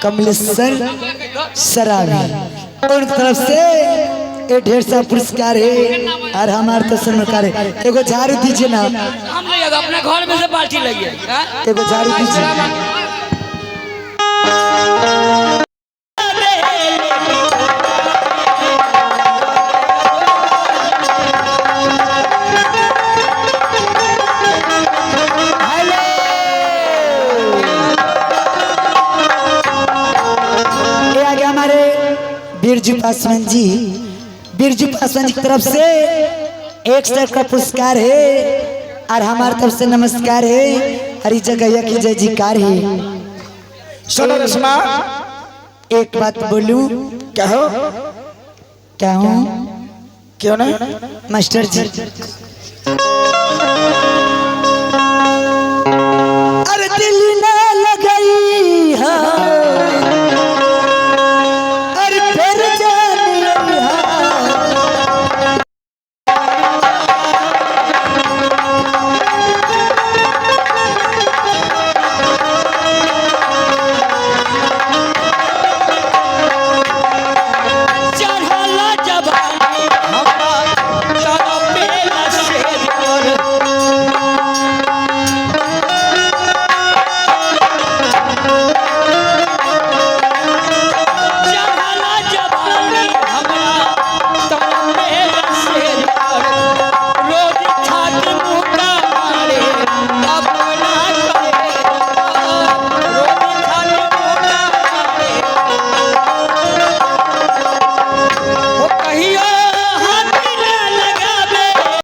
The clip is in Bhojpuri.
कमलेश्वर सराबी उनकी तरफ से ये ढेर सा पुरस्कार है और हमारे तो सरकार है। एगो झाड़ू दीजिए ना, हम नहीं अपने घर में से बाल्टी लगी एगो झाड़ू दीजिए। बिरजू पासवान जी, बिरजू पासवान जी की तरफ से 100 का पुरस्कार है और हमारी तरफ से नमस्कार है। हरी जगह की जय जयकार है। सुनो रस्मा, एक बात बोलूं? क्या हो? क्या हूँ? क्यों नहीं मास्टर जी